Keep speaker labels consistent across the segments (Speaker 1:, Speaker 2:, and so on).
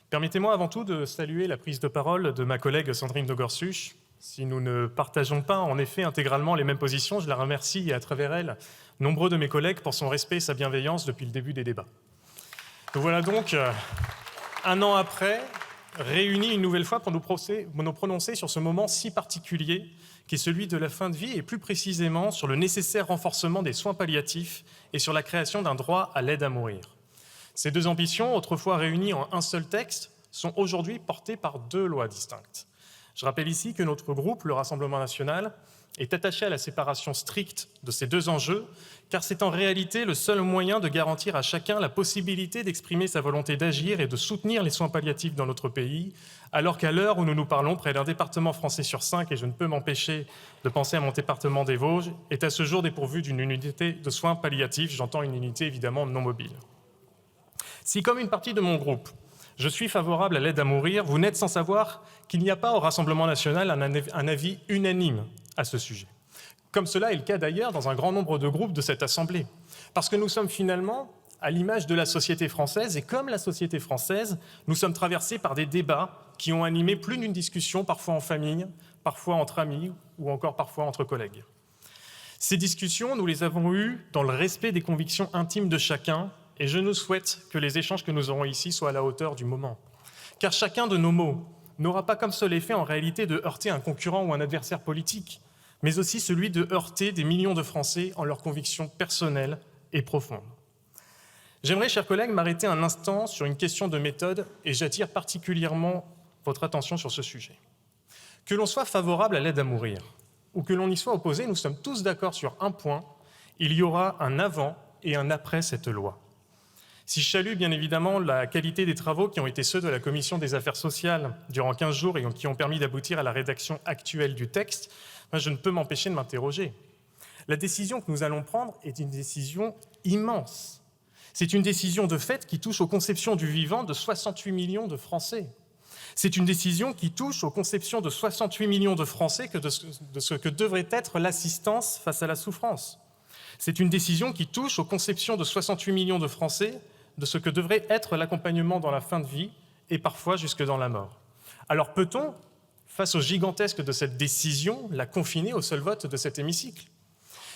Speaker 1: Permettez-moi avant tout de saluer la prise de parole de ma collègue Sandrine de Gorsuch. Si nous ne partageons pas en effet intégralement les mêmes positions, je la remercie et à travers elle, nombreux de mes collègues pour son respect et sa bienveillance depuis le début des débats. Nous voilà donc, un an après, réunis une nouvelle fois pour nous prononcer sur ce moment si particulier qui est celui de la fin de vie et plus précisément sur le nécessaire renforcement des soins palliatifs et sur la création d'un droit à l'aide à mourir. Ces deux ambitions, autrefois réunies en un seul texte, sont aujourd'hui portées par deux lois distinctes. Je rappelle ici que notre groupe, le Rassemblement national, est attaché à la séparation stricte de ces deux enjeux, car c'est en réalité le seul moyen de garantir à chacun la possibilité d'exprimer sa volonté d'agir et de soutenir les soins palliatifs dans notre pays, alors qu'à l'heure où nous nous parlons, près d'un département français sur 5, et je ne peux m'empêcher de penser à mon département des Vosges, est à ce jour dépourvu d'une unité de soins palliatifs, j'entends une unité évidemment non mobile. Si, comme une partie de mon groupe, je suis favorable à l'aide à mourir, vous n'êtes sans savoir qu'il n'y a pas au Rassemblement national un avis unanime à ce sujet. Comme cela est le cas d'ailleurs dans un grand nombre de groupes de cette Assemblée. Parce que nous sommes finalement à l'image de la société française, et comme la société française, nous sommes traversés par des débats qui ont animé plus d'une discussion, parfois en famille, parfois entre amis ou encore parfois entre collègues. Ces discussions, nous les avons eues dans le respect des convictions intimes de chacun, et je nous souhaite que les échanges que nous aurons ici soient à la hauteur du moment. Car chacun de nos mots n'aura pas comme seul effet en réalité de heurter un concurrent ou un adversaire politique, mais aussi celui de heurter des millions de Français en leurs convictions personnelles et profondes. J'aimerais, chers collègues, m'arrêter un instant sur une question de méthode et j'attire particulièrement votre attention sur ce sujet. Que l'on soit favorable à l'aide à mourir ou que l'on y soit opposé, nous sommes tous d'accord sur un point, il y aura un avant et un après cette loi. Si je salue bien évidemment la qualité des travaux qui ont été ceux de la Commission des affaires sociales durant 15 jours et qui ont permis d'aboutir à la rédaction actuelle du texte, je ne peux m'empêcher de m'interroger. La décision que nous allons prendre est une décision immense. C'est une décision de fait qui touche aux conceptions du vivant de 68 millions de Français. C'est une décision qui touche aux conceptions de 68 millions de Français de ce que devrait être l'assistance face à la souffrance. C'est une décision qui touche aux conceptions de 68 millions de Français de ce que devrait être l'accompagnement dans la fin de vie et parfois jusque dans la mort. Alors peut-on, face au gigantesque de cette décision, la confiner au seul vote de cet hémicycle ?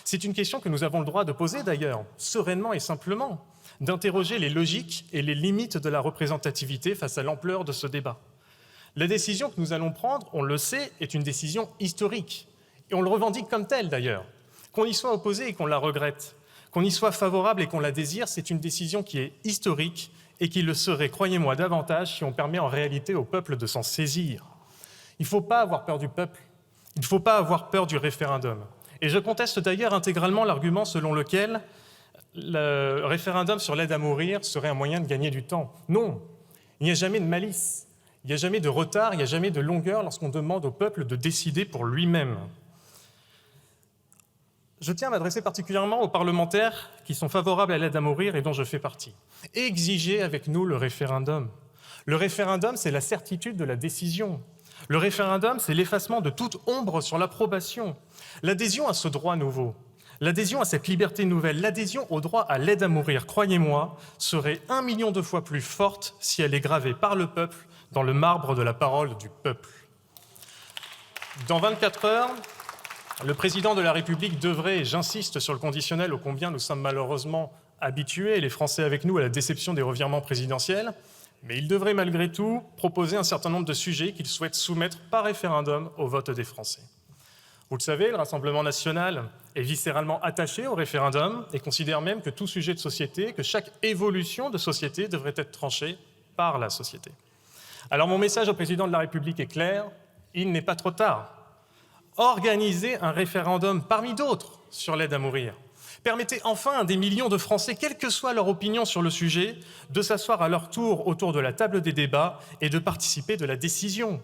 Speaker 1: C'est une question que nous avons le droit de poser d'ailleurs, sereinement et simplement, d'interroger les logiques et les limites de la représentativité face à l'ampleur de ce débat. La décision que nous allons prendre, on le sait, est une décision historique, et on le revendique comme telle d'ailleurs. Qu'on y soit opposé et qu'on la regrette, qu'on y soit favorable et qu'on la désire, c'est une décision qui est historique et qui le serait, croyez-moi, davantage si on permet en réalité au peuple de s'en saisir. Il ne faut pas avoir peur du peuple, il ne faut pas avoir peur du référendum. Et je conteste d'ailleurs intégralement l'argument selon lequel le référendum sur l'aide à mourir serait un moyen de gagner du temps. Non, il n'y a jamais de malice, il n'y a jamais de retard, il n'y a jamais de longueur lorsqu'on demande au peuple de décider pour lui-même. Je tiens à m'adresser particulièrement aux parlementaires qui sont favorables à l'aide à mourir et dont je fais partie. Exigez avec nous le référendum. Le référendum, c'est la certitude de la décision. Le référendum, c'est l'effacement de toute ombre sur l'approbation. L'adhésion à ce droit nouveau, l'adhésion à cette liberté nouvelle, l'adhésion au droit à l'aide à mourir, croyez-moi, serait 1 million de fois plus forte si elle est gravée par le peuple dans le marbre de la parole du peuple. Dans 24 heures, le président de la République devrait, et j'insiste sur le conditionnel ô combien nous sommes malheureusement habitués, les Français avec nous, à la déception des revirements présidentiels, mais il devrait malgré tout proposer un certain nombre de sujets qu'il souhaite soumettre par référendum au vote des Français. Vous le savez, le Rassemblement national est viscéralement attaché au référendum et considère même que tout sujet de société, que chaque évolution de société devrait être tranchée par la société. Alors mon message au président de la République est clair, il n'est pas trop tard. Organisez un référendum parmi d'autres sur l'aide à mourir. Permettez enfin à des millions de Français, quelle que soit leur opinion sur le sujet, de s'asseoir à leur tour autour de la table des débats et de participer de la décision.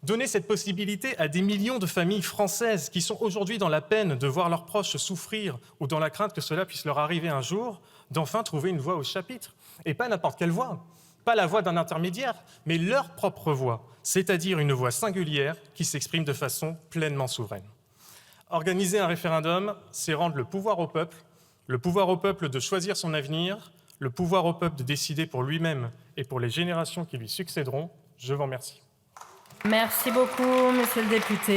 Speaker 1: Donnez cette possibilité à des millions de familles françaises qui sont aujourd'hui dans la peine de voir leurs proches souffrir ou dans la crainte que cela puisse leur arriver un jour, d'enfin trouver une voix au chapitre. Et pas n'importe quelle voix, pas la voix d'un intermédiaire, mais leur propre voix, c'est-à-dire une voix singulière qui s'exprime de façon pleinement souveraine. Organiser un référendum, c'est rendre le pouvoir au peuple de choisir son avenir, le pouvoir au peuple de décider pour lui-même et pour les générations qui lui succéderont. Je vous remercie.
Speaker 2: Merci beaucoup, monsieur le député.